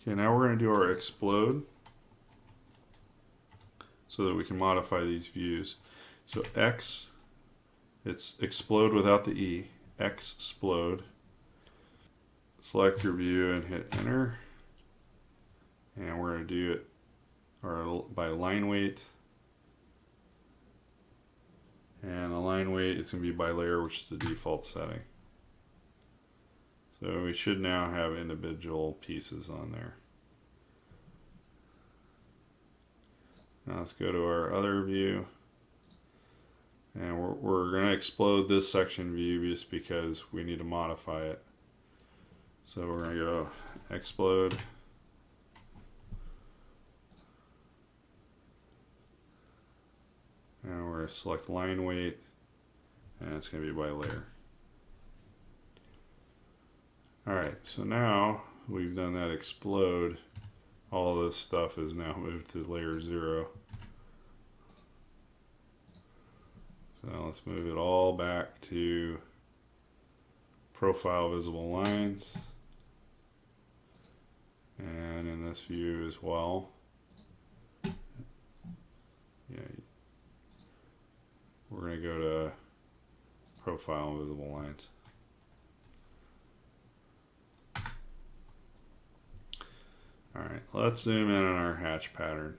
Okay, now we're going to do our explode so that we can modify these views. So X, it's explode without the E. X explode. Select your view and hit enter. And we're going to do it by line weight. And the line weight is going to be by layer, which is the default setting. So we should now have individual pieces on there. Now let's go to our other view. And we're going to explode this section view just because we need to modify it. So we're going to go explode. And we're going to select line weight. And it's going to be by layer. Alright, so now we've done that explode. All this stuff is now moved to layer 0. So let's move it all back to profile visible lines. And in this view as well. Yeah, we're going to go to profile visible lines. Alright, let's zoom in on our hatch pattern.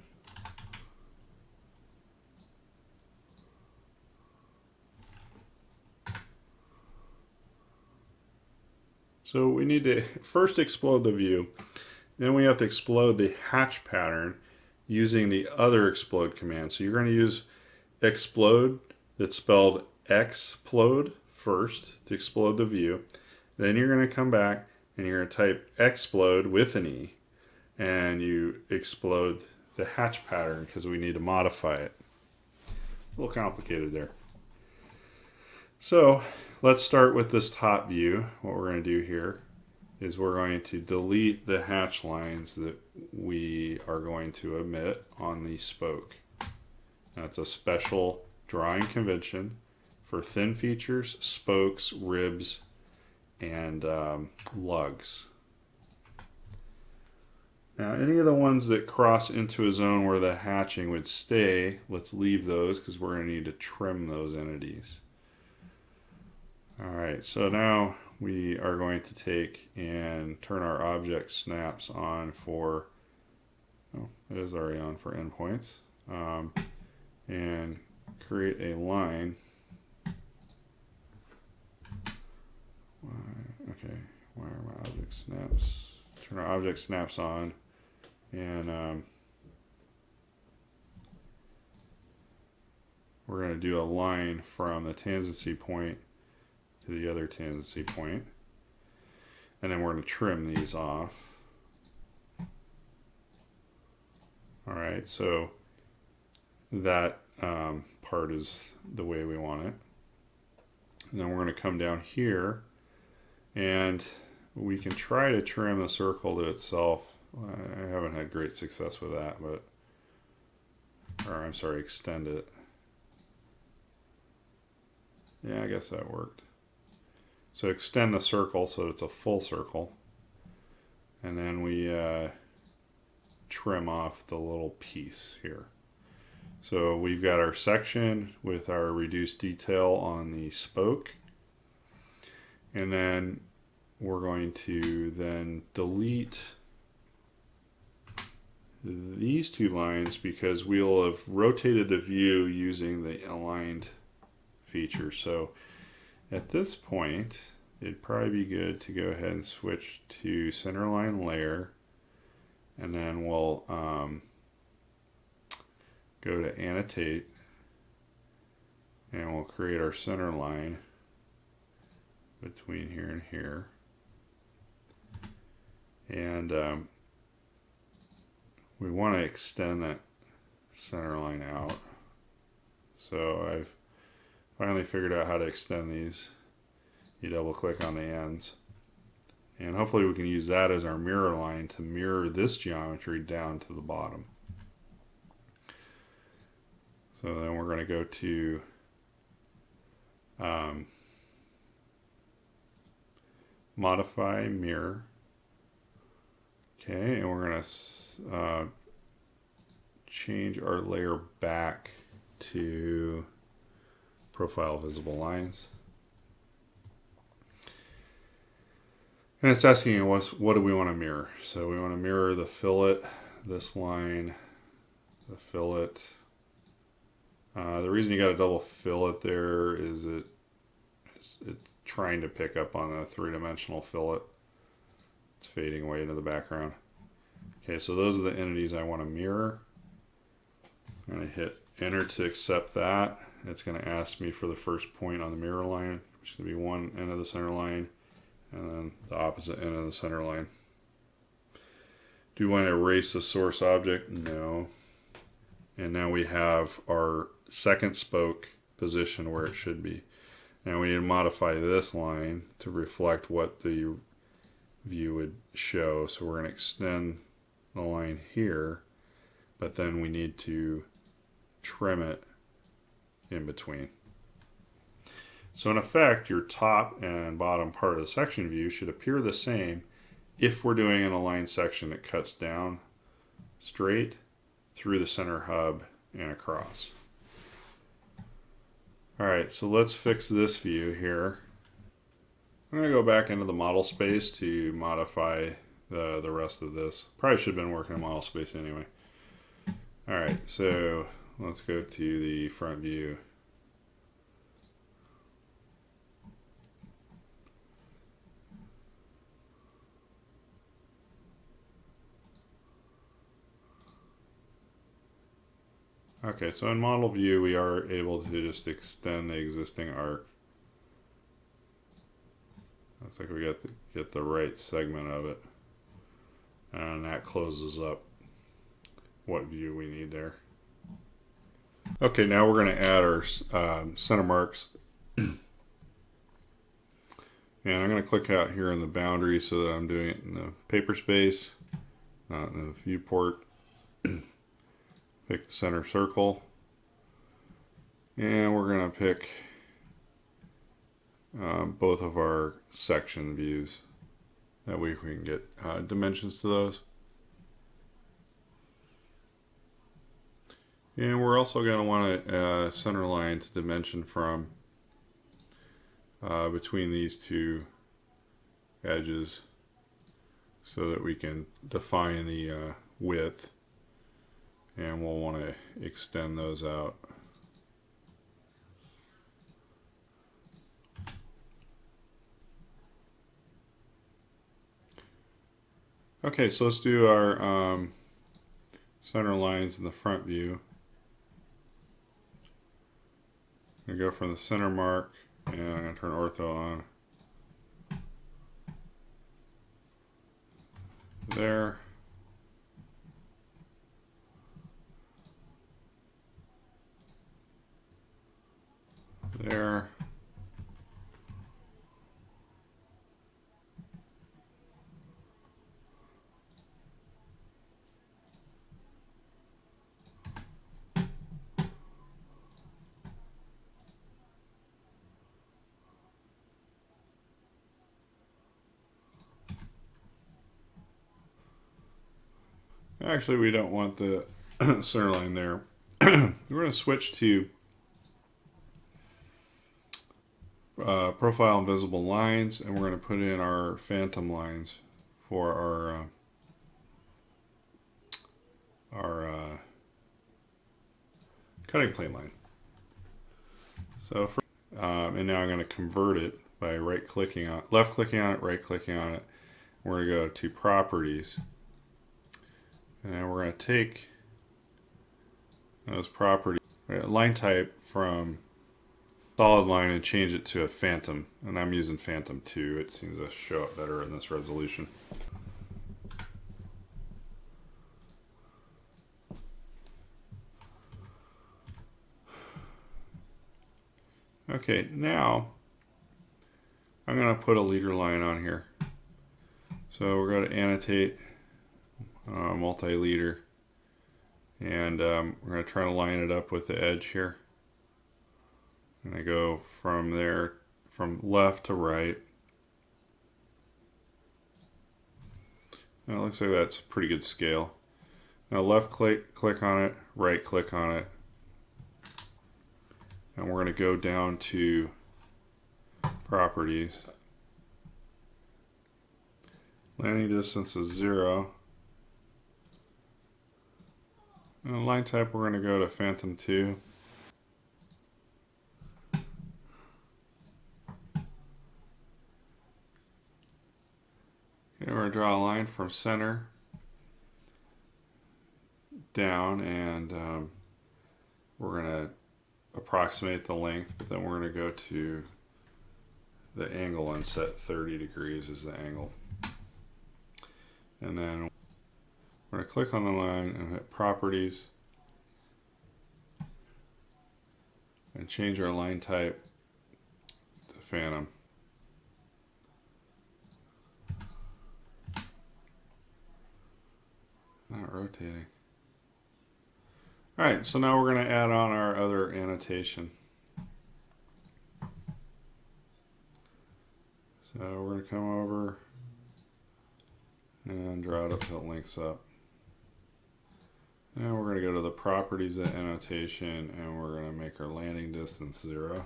So we need to first explode the view. Then we have to explode the hatch pattern using the other explode command. So you're going to use explode, that's spelled explode first to explode the view. Then you're going to come back and you're going to type explode with an E. And you explode the hatch pattern because we need to modify it. A little complicated there. So let's start with this top view. What we're going to do here is we're going to delete the hatch lines that we are going to omit on the spoke. That's a special drawing convention for thin features, spokes, ribs, and lugs. Now any of the ones that cross into a zone where the hatching would stay, let's leave those because we're going to need to trim those entities. Alright, so now we are going to take and turn our object snaps on for, oh, it is already on for endpoints, and create a line. Okay, why are my object snaps? Turn our object snaps on, and we're going to do a line from the tangency point to the other tangency point, and then we're going to trim these off. Alright, so that part is the way we want it. And then we're going to come down here and we can try to trim the circle to itself. I haven't had great success with that, but, or I'm sorry, extend it. Yeah, I guess that worked. So extend the circle so it's a full circle. And then we trim off the little piece here. So we've got our section with our reduced detail on the spoke. And then we're going to then delete these two lines because we'll have rotated the view using the aligned feature. So at this point, it'd probably be good to go ahead and switch to centerline layer, and then we'll go to annotate, and we'll create our center line between here and here. And we want to extend that center line out. So I've finally figured out how to extend these. You double click on the ends. And hopefully we can use that as our mirror line to mirror this geometry down to the bottom. So then we're going to go to modify mirror. Okay, and we're going to change our layer back to profile visible lines. And it's asking us, what do we want to mirror? So we want to mirror the fillet, this line, the fillet. The reason you got a double fillet there is it's trying to pick up on a three-dimensional fillet. It's fading away into the background. Okay, so those are the entities I want to mirror. I'm going to hit enter to accept that. It's going to ask me for the first point on the mirror line, which is going to be one end of the center line, and then the opposite end of the center line. Do you want to erase the source object? No. And now we have our second spoke position where it should be. Now we need to modify this line to reflect what the view would show. So we're going to extend the line here, but then we need to trim it in between. So in effect, your top and bottom part of the section view should appear the same if we're doing an aligned section that cuts down straight through the center hub and across. Alright, so let's fix this view here. I'm going to go back into the model space to modify the rest of this. Probably should have been working in model space anyway. Alright, so let's go to the front view. Okay, so in model view we are able to just extend the existing arc. Looks like we get the right segment of it. And that closes up what view we need there. Okay, now we're going to add our center marks. And I'm going to click out here in the boundary so that I'm doing it in the paper space, not in the viewport. Pick the center circle. And we're going to pick both of our section views. That way we can get dimensions to those. And we're also going to want a center line to dimension from between these two edges so that we can define the width, and we'll want to extend those out. Okay, so let's do our center lines in the front view. I'm going to go from the center mark, and I'm going to turn ortho on. There. There. Actually, we don't want the center line there. We're going to switch to profile and visible lines, and we're going to put in our phantom lines for our cutting plane line. So, and now I'm going to convert it by right-clicking on, left-clicking on it, right-clicking on it. We're going to go to Properties, and we're going to take those properties, line type from solid line, and change it to a phantom. And I'm using Phantom 2. It seems to show up better in this resolution. Okay, now I'm going to put a leader line on here. So we're going to annotate multi-leader, and we're going to try to line it up with the edge here. And I go from there, from left to right. Now it looks like that's a pretty good scale. Now left click on it, right click on it, and we're going to go down to properties. Landing distance is 0. And line type, we're going to go to Phantom 2. Okay, we're going to draw a line from center down, and we're going to approximate the length, but then we're going to go to the angle and set 30 degrees as the angle. And then we're going to click on the line and hit properties and change our line type to Phantom. Not rotating. Alright, so now we're going to add on our other annotation. So we're going to come over and draw it up so it links up. Now we're going to go to the properties of annotation, and we're going to make our landing distance 0.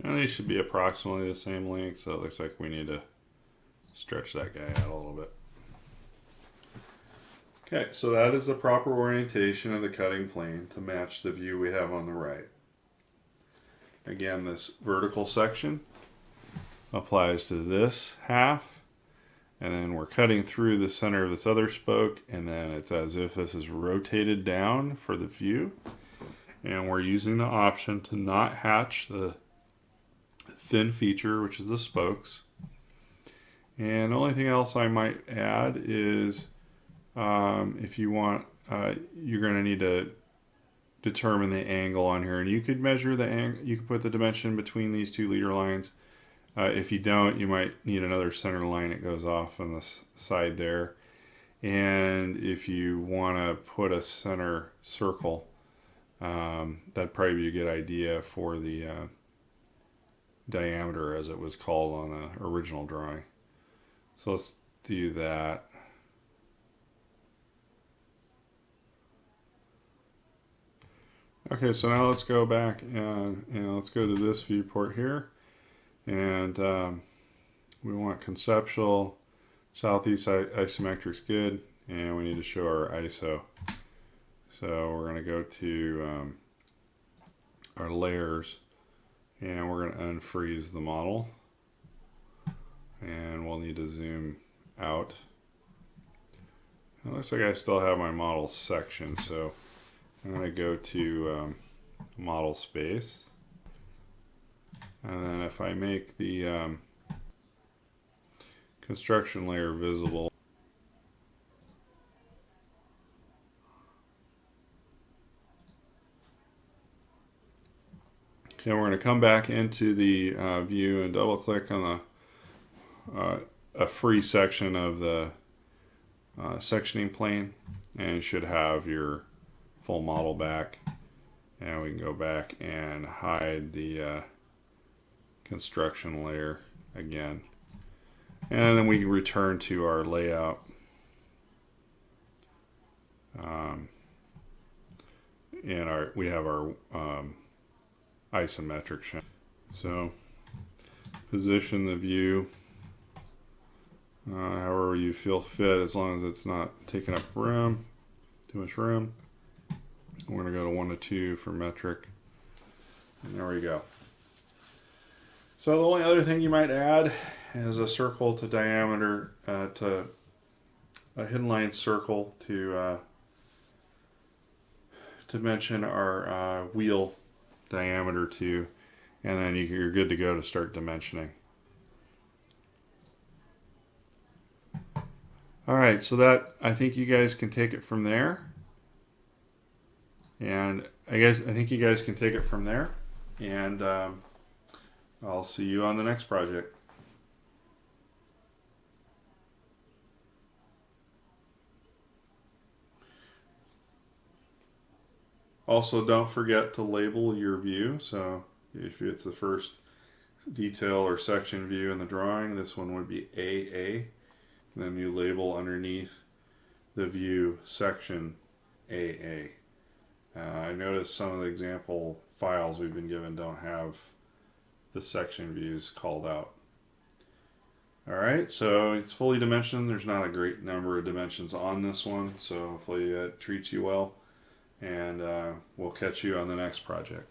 And these should be approximately the same length, so it looks like we need to stretch that guy out a little bit. Okay, so that is the proper orientation of the cutting plane to match the view we have on the right. Again, this vertical section applies to this half, and then we're cutting through the center of this other spoke, and then it's as if this is rotated down for the view, and we're using the option to not hatch the thin feature, which is the spokes. And the only thing else I might add is if you want, you're going to need to determine the angle on here, and you could measure the angle. You could put the dimension between these two leader lines. If you don't, you might need another center line that goes off on the side there. And if you want to put a center circle, that'd probably be a good idea for the diameter, as it was called on the original drawing. So let's do that. Okay, so now let's go back and let's go to this viewport here, and we want conceptual, southeast isometric's good, and we need to show our ISO. So we're going to go to our layers, and we're going to unfreeze the model, and we'll need to zoom out. It looks like I still have my model section, so I'm going to go to model space, and then if I make the construction layer visible, okay, we're going to come back into the view and double click on the a free section of the sectioning plane, and you should have your full model back. And we can go back and hide the construction layer again, and then we can return to our layout. And we have our isometric shown. So position the view however you feel fit, as long as it's not taking up room, too much room. We're going to go to 1 to 2 for metric, and there we go. So the only other thing you might add is a circle to diameter, to a hidden line circle to dimension our wheel diameter to, and then you're good to go to start dimensioning. Alright, so that, I think you guys can take it from there. And I think you guys can take it from there. And I'll see you on the next project. Also, don't forget to label your view. So if it's the first detail or section view in the drawing. This one would be AA. Then you label underneath the view section AA. I noticed some of the example files we've been given don't have the section views called out. Alright, so it's fully dimensioned. There's not a great number of dimensions on this one, so hopefully it treats you well. And we'll catch you on the next project.